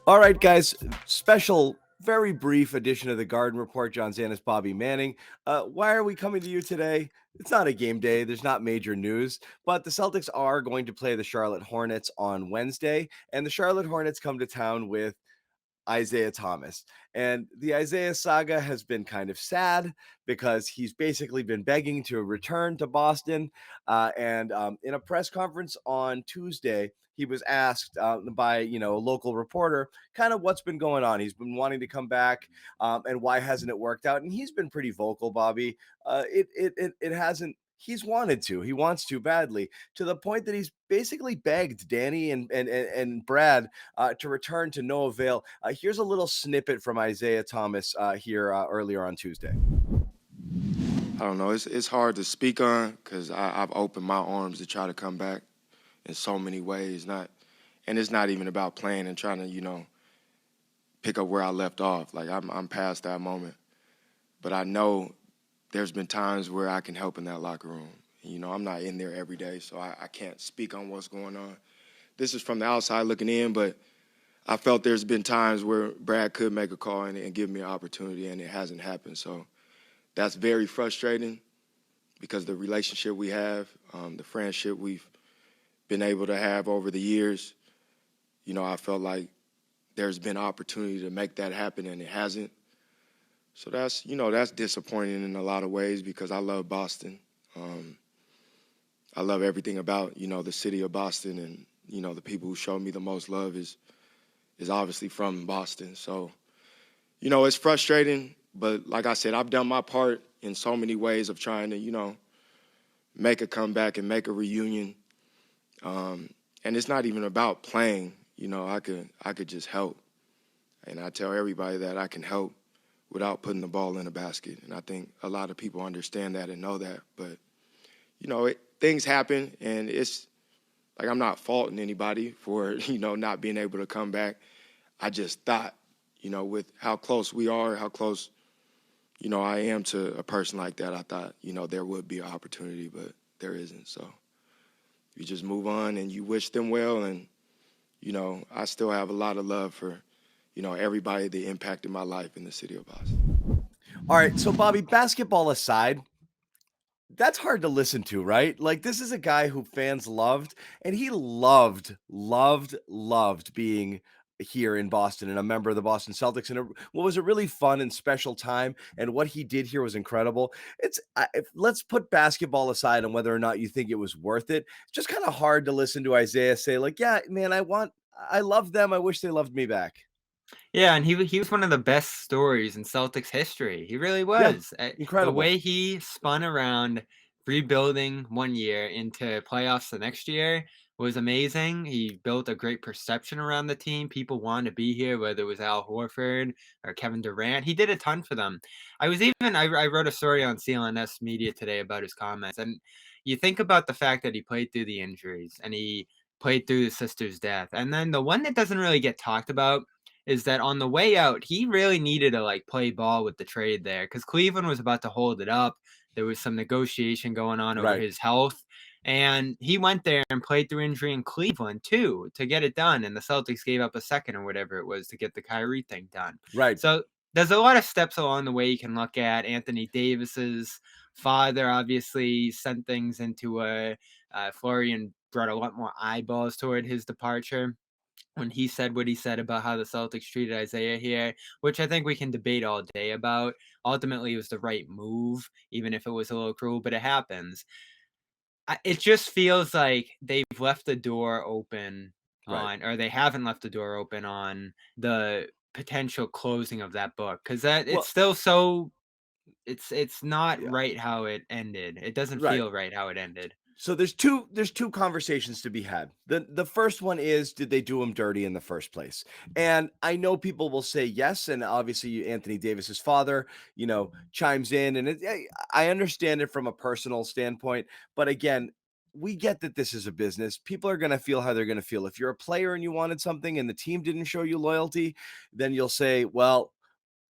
All right, guys, special, very brief edition of the Garden Report. John Zannis, Bobby Manning. Why are we coming to you today? It's not a game day. There's not major news, but the Celtics are going to play the Charlotte Hornets on Wednesday, and the Charlotte Hornets come to town with Isaiah Thomas. And the Isaiah saga has been kind of sad because he's basically been begging to return to Boston. And in a press conference on Tuesday, he was asked by a local reporter kind of what's been going on. He's been wanting to come back, and why hasn't it worked out? And he's been pretty vocal, Bobby. It hasn't. He's wanted to. He wants to badly, to the point that he's basically begged Danny and Brad to return to no avail. Here's a little snippet from Isaiah Thomas here earlier on Tuesday. I don't know. It's hard to speak on because I've opened my arms to try to come back in so many ways. And it's not even about playing and trying to pick up where I left off. Like I'm past that moment, but I know there's been times where I can help in that locker room. I'm not in there every day, so I can't speak on what's going on. This is from the outside looking in, but I felt there's been times where Brad could make a call and give me an opportunity, and it hasn't happened. So that's very frustrating because the relationship we have, the friendship we've been able to have over the years, I felt like there's been opportunity to make that happen, and it hasn't. So that's disappointing in a lot of ways because I love Boston. I love everything about, the city of Boston, and, the people who show me the most love is obviously from Boston. So, it's frustrating, but like I said, I've done my part in so many ways of trying to, make a comeback and make a reunion. And it's not even about playing. I could just help. And I tell everybody that I can help without putting the ball in the basket. And I think a lot of people understand that and know that. But, things happen, and it's like I'm not faulting anybody for, not being able to come back. I just thought, with how close we are, how close, I am to a person like that, I thought, there would be an opportunity, but there isn't. So you just move on and you wish them well. And, I still have a lot of love for, everybody that impacted my life in the city of Boston. All right, so Bobby, basketball aside, that's hard to listen to, right? Like, this is a guy who fans loved, and he loved being here in Boston and a member of the Boston Celtics. And what was a really fun and special time, and what he did here was incredible. Let's put basketball aside on whether or not you think it was worth it. It's just kind of hard to listen to Isaiah say, like, yeah, man, I love them. I wish they loved me back. Yeah, and he was one of the best stories in Celtics history. He really Yeah, was. The incredible. way he spun around rebuilding one year into playoffs the next year was amazing. He built a great perception around the team. People wanted to be here, whether it was Al Horford or Kevin Durant. He did a ton for them. I wrote a story on CLNS Media today about his comments, and you think about the fact that he played through the injuries and he played through his sister's death. And then the one that doesn't really get talked about is that on the way out, he really needed to play ball with the trade there because Cleveland was about to hold it up. There was some negotiation going on over his health. And he went there and played through injury in Cleveland, too, to get it done. And the Celtics gave up a second or whatever it was to get the Kyrie thing done. Right. So there's a lot of steps along the way you can look at. Anthony Davis's father obviously sent things into Florian brought a lot more eyeballs toward his departure when he said what he said about how the Celtics treated Isaiah here, which I think we can debate all day about. Ultimately, it was the right move, even if it was a little cruel, but it happens. It just feels like they've left the door open or they haven't left the door open on the potential closing of that book because it's still so. It's not right how it ended. It doesn't feel right how it ended. So there's two conversations to be had. The first one is, did they do him dirty in the first place? And I know people will say yes, and obviously Anthony Davis's father, chimes in, and I understand it from a personal standpoint, but again, we get that this is a business. People are going to feel how they're going to feel. If you're a player and you wanted something and the team didn't show you loyalty, then you'll say, well,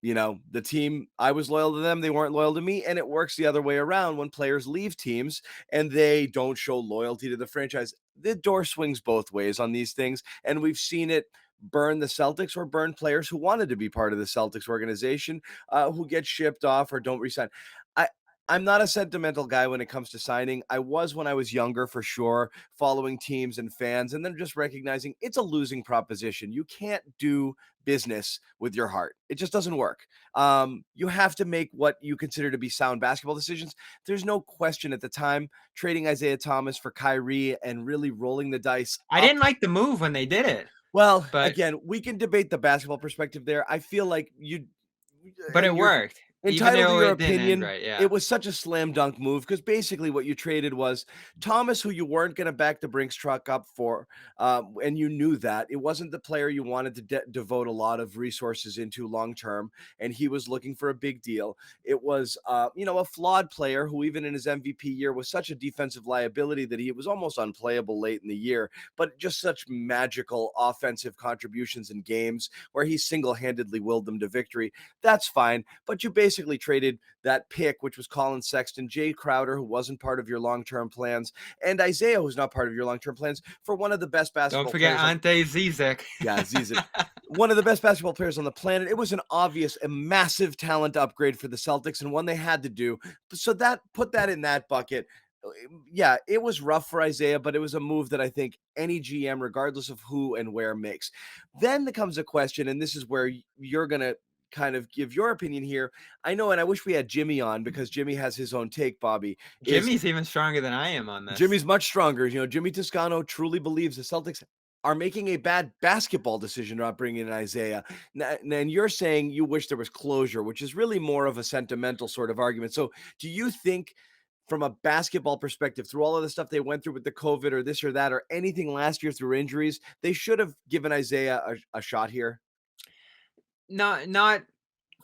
the team, I was loyal to them, they weren't loyal to me. And it works the other way around when players leave teams and they don't show loyalty to the franchise. The door swings both ways on these things. And we've seen it burn the Celtics or burn players who wanted to be part of the Celtics organization, who get shipped off or don't resign. I I'm not a sentimental guy when it comes to signing. I was when I was younger, for sure, following teams and fans, and then just recognizing it's a losing proposition. You can't do business with your heart. It just doesn't work. You have to make what you consider to be sound basketball decisions. There's no question at the time trading Isaiah Thomas for Kyrie and really rolling the dice I up. didn't like the move when they did it, Well, but again, we can debate the basketball perspective there. I feel like it you're worked, even entitled to though your it didn't end opinion. right. Yeah. It was such a slam dunk move because basically what you traded was Thomas, who you weren't going to back the Brinks truck up for, and you knew that it wasn't the player you wanted to devote a lot of resources into long term, and he was looking for a big deal. It was, a flawed player who, even in his MVP year, was such a defensive liability that he was almost unplayable late in the year, but just such magical offensive contributions in games where he single handedly willed them to victory. That's fine, but you basically traded that pick, which was Colin Sexton, Jay Crowder, who wasn't part of your long-term plans, and Isaiah, who's not part of your long-term plans, for one of the best Don't basketball forget players on. Ante Zizek. Yeah, Zizic, one of the best basketball players on the planet. It was an obvious, a massive talent upgrade for the Celtics, and one they had to do. So that put that in that bucket. Yeah, it was rough for Isaiah, but it was a move that I think any GM, regardless of who and where, makes. Then there comes a question, and this is where you're gonna kind of give your opinion here. I know, and I wish we had Jimmy on because Jimmy has his own take, Bobby. Is Jimmy's even stronger than I am on this. Jimmy's much stronger. Jimmy Toscano truly believes the Celtics are making a bad basketball decision not bringing in Isaiah. And you're saying you wish there was closure, which is really more of a sentimental sort of argument. So do you think from a basketball perspective, through all of the stuff they went through with the COVID or this or that, or anything last year through injuries, they should have given Isaiah a shot here? Not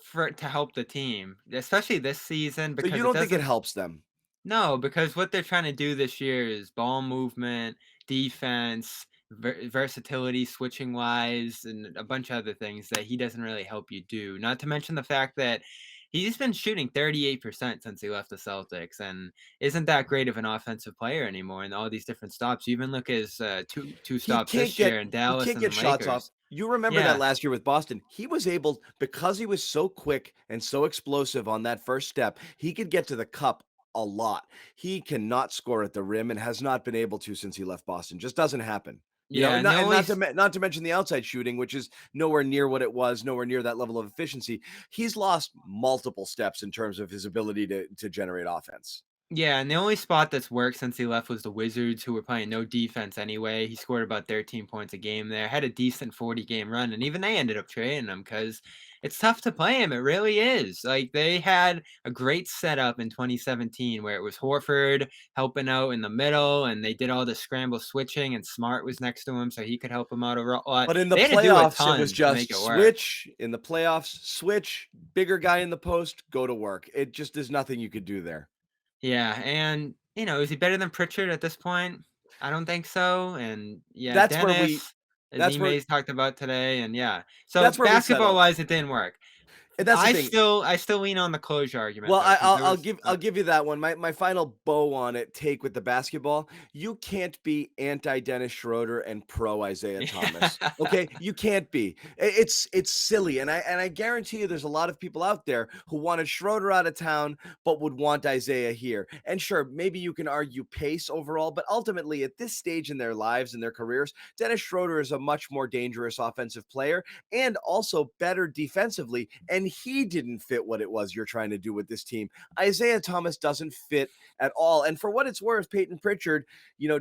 for to help the team, especially this season, So you because it don't think it doesn't. helps them? No, because what they're trying to do this year is ball movement, defense, versatility, switching wise, and a bunch of other things that he doesn't really help you do. Not to mention the fact that he's been shooting 38% since he left the Celtics and isn't that great of an offensive player anymore in all these different stops. You even look at his two He stops can't this get year in he Dallas can't and get the shots off. Lakers. You remember that Yeah. last year with Boston. He was able, because he was so quick and so explosive on that first step, he could get to the cup a lot. He cannot score at the rim and has not been able to since he left Boston. Just doesn't happen. Yeah, and the And only not to mention the outside shooting, which is nowhere near what it was, nowhere near that level of efficiency. He's lost multiple steps in terms of his ability to generate offense. Yeah, and the only spot that's worked since he left was the Wizards, who were playing no defense anyway. He scored about 13 points a game there, had a decent 40-game run, and even they ended up trading him because it's tough to play him. It really is. Like, they had a great setup in 2017 where it was Horford helping out in the middle, and they did all the scramble switching, and Smart was next to him so he could help him out a lot. But in the They had to do a playoffs, it was ton to make just it work. switch in the playoffs, switch, bigger guy in the post, go to work. It just there's nothing you could do there. Yeah, and, is he better than Pritchard at this point? I don't think so, and, yeah, That's where we Dennis, as that's where Ime's talked about today, and yeah. So, that's where we settle. basketball-wise, it didn't work. And that's the I thing. still I still lean on the closure argument, Well, though, because there I'll was give I'll give you that one. My final bow on it take with the basketball. You can't be anti Dennis Schroeder and pro Isaiah Thomas. Okay, you can't be. It's silly, and I guarantee you, there's a lot of people out there who wanted Schroeder out of town, but would want Isaiah here. And sure, maybe you can argue pace overall, but ultimately, at this stage in their lives and their careers, Dennis Schroeder is a much more dangerous offensive player and also better defensively. And he didn't fit what it was you're trying to do with this team. Isaiah Thomas doesn't fit at all. And for what it's worth, Peyton Pritchard,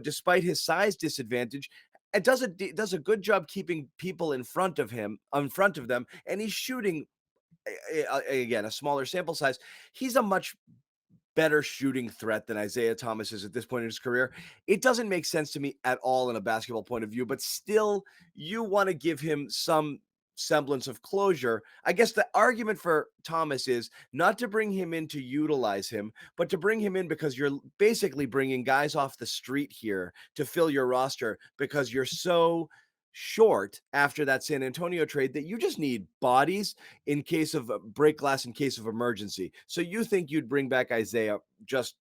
despite his size disadvantage, it does a good job keeping people in front of them, and he's shooting again a smaller sample size. He's a much better shooting threat than Isaiah Thomas is at this point in his career. It doesn't make sense to me at all in a basketball point of view, but still, you want to give him some semblance of closure. I guess the argument for Thomas is not to bring him in to utilize him, but to bring him in because you're basically bringing guys off the street here to fill your roster because you're so short after that San Antonio trade that you just need bodies in case of break glass in case of emergency. So you think you'd bring back Isaiah? Just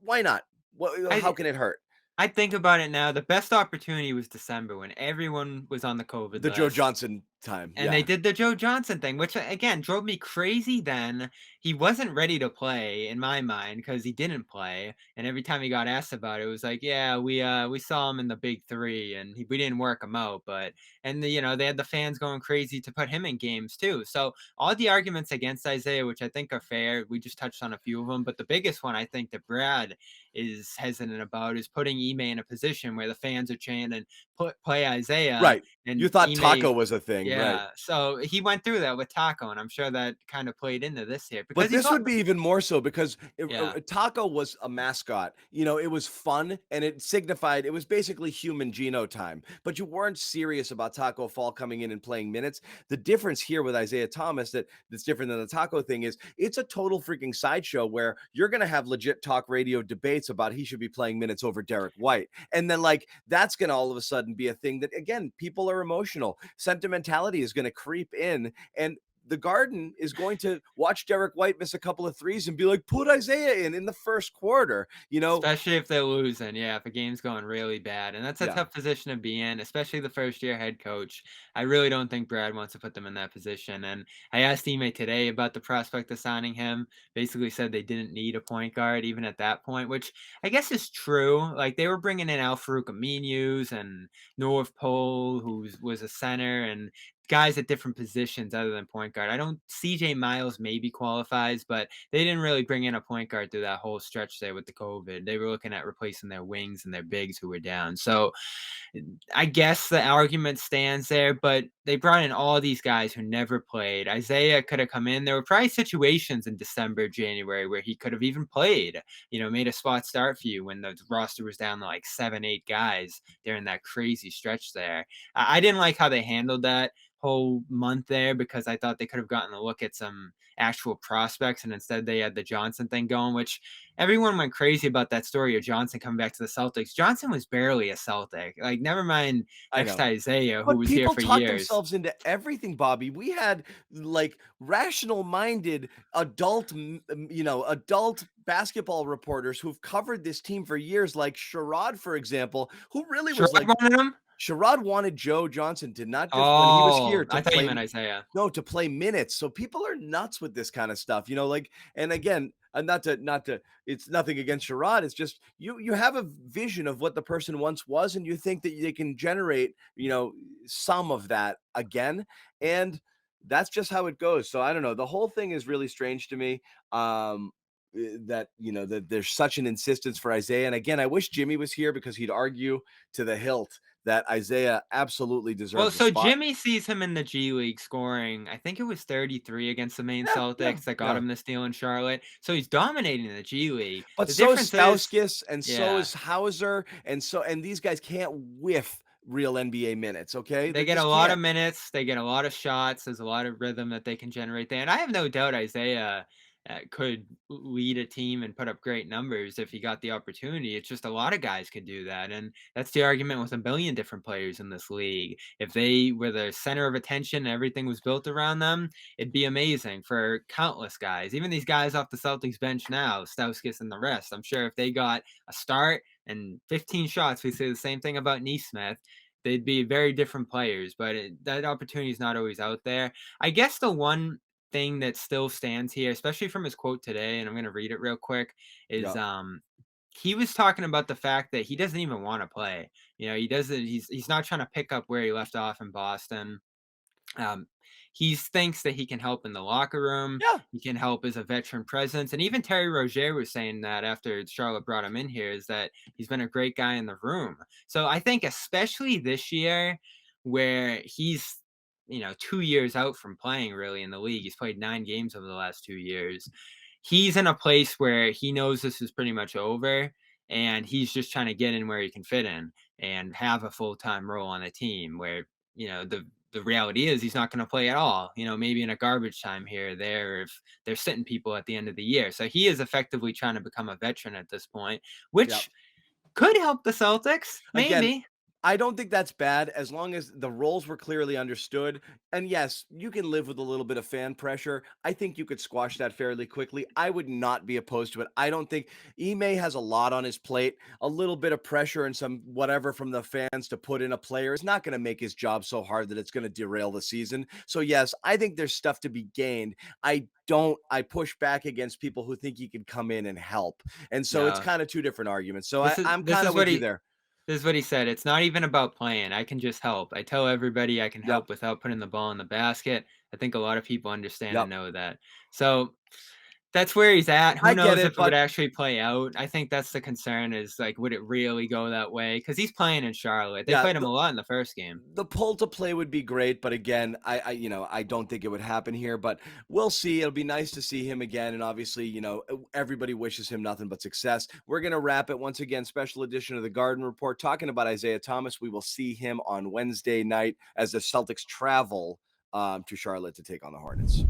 why not? How I can it hurt? I think about it now, the best opportunity was December when everyone was on the COVID The Joe list. Johnson time. And they Yeah. did the Joe Johnson thing, which, again, drove me crazy then. He wasn't ready to play in my mind because he didn't play, and every time he got asked about it, it was like, "Yeah, we saw him in the big 3, and we didn't work him out," but they had the fans going crazy to put him in games too. So, all the arguments against Isaiah, which I think are fair, we just touched on a few of them, but the biggest one I think that Brad is hesitant about is putting Ime in a position where the fans are chanting, "Play Isaiah," Right. You and thought Ime. Taco was a thing, right? Yeah, so he went through that with Taco, and I'm sure that kind of played into this here because But he's this got would be even more so because yeah, Taco was a mascot. You know, it was fun and it signified it was basically human genotyme. But you weren't serious about Taco Fall coming in and playing minutes. The difference here with Isaiah Thomas that's different than the Taco thing is it's a total freaking sideshow where you're going to have legit talk radio debates about he should be playing minutes over Derek White. And then like that's going to all of a sudden be a thing that again, people are emotional. Sentimentality is going to creep in and the Garden is going to watch Derek White miss a couple of threes and be like, put Isaiah in the first quarter. You know, especially if they're losing, yeah, if a game's going really bad, and that's a yeah, tough position to be in, especially the first-year head coach. I really don't think Brad wants to put them in that position, and I asked Ime today about the prospect of signing him, basically said they didn't need a point guard even at that point, which I guess is true. Like, they were bringing in Al-Farouq Aminu and North Pole, who was a center, and guys at different positions other than point guard. I don't CJ Miles maybe qualifies, but they didn't really bring in a point guard through that whole stretch there with the COVID. They were looking at replacing their wings and their bigs who were down. So I guess the argument stands there, but they brought in all these guys who never played. Isaiah could have come in. There were probably situations in December, January where he could have even played, made a spot start for you when the roster was down to like 7, 8 guys during that crazy stretch there. I didn't like how they handled that whole month there because I thought they could have gotten a look at some actual prospects, and instead they had the Johnson thing going, which everyone went crazy about that story of Johnson coming back to the Celtics. Johnson was barely a Celtic. Like, never mind I next to know. Isaiah, who But was here people for talk years. themselves into everything, Bobby. We had like rational minded adult, adult basketball reporters who've covered this team for years, like Sherrod, for example, who really was Sherrod like, wanted him? Sherrod wanted Joe Johnson to not just when he was here Oh, to I thought you play meant Isaiah. no, to play minutes. So people are nuts with this kind of stuff, like, and again, not to, it's nothing against Sherrod. It's just you have a vision of what the person once was, and you think that they can generate, some of that again, and that's just how it goes. So I don't know. The whole thing is really strange to me. That that there's such an insistence for Isaiah, and again, I wish Jimmy was here because he'd argue to the hilt that Isaiah absolutely Well, deserves a so spot. Jimmy sees him in the G League scoring, I think it was 33 against the main Yeah, yeah, Celtics that got yeah. him the steal in Charlotte. So he's dominating the G League. But The so is difference is, Stauskas, and so yeah. is Hauser, and these guys can't whiff real NBA minutes, okay? They They get a just lot of can't. minutes, they get a lot of shots, there's a lot of rhythm that they can generate there, and I have no doubt Isaiah, could lead a team and put up great numbers if he got the opportunity. It's just a lot of guys could do that, and that's the argument with a billion different players in this league. If they were the center of attention and everything was built around them, it'd be amazing for countless guys. Even these guys off the Celtics bench now, Stauskas and the rest, I'm sure if they got a start and 15 shots, we say the same thing about Neesmith, they'd be very different players, but that opportunity is not always out there. I guess the one thing that still stands here, especially from his quote today, and I'm going to read it real quick, is Yeah, he was talking about the fact that he doesn't even want to play. He doesn't. He's not trying to pick up where he left off in Boston. Um, he thinks that he can help in the locker room. yeah, He can help as a veteran presence. And even Terry Rozier was saying that after Charlotte brought him in here, is that he's been a great guy in the room. So I think, especially this year, where he's 2 years out from playing really in the league, he's played 9 games over the last 2 years. He's in a place where he knows this is pretty much over, and he's just trying to get in where he can fit in and have a full time role on the team. Where the reality is he's not going to play at all. Maybe in a garbage time here or there if they're sitting people at the end of the year. So he is effectively trying to become a veteran at this point, yeah. which could help the Celtics, Again, maybe. I don't think that's bad as long as the roles were clearly understood. And yes, you can live with a little bit of fan pressure. I think you could squash that fairly quickly. I would not be opposed to it. I don't think Ime has a lot on his plate. A little bit of pressure and some whatever from the fans to put in a player is not going to make his job so hard that it's going to derail the season. So yes, I think there's stuff to be gained. I push back against people who think he could come in and help. And so it's No, kind of two different arguments. So this is I'm this kind of is what with you he there. this is what he said. It's not even about playing. I can just help. I tell everybody I can Yep. help without putting the ball in the basket. I think a lot of people understand and Yep. know that. So that's where he's at. Who I get knows it, if it would but actually play out? I think that's the concern is like, would it really go that way? Because he's playing in Charlotte. They yeah, played him a lot in the first game. the pull to play would be great, but again, I don't think it would happen here, but we'll see. It'll be nice to see him again, and obviously, everybody wishes him nothing but success. We're gonna wrap it once again. Special edition of the Garden Report talking about Isaiah Thomas. We will see him on Wednesday night as the Celtics travel to Charlotte to take on the Hornets.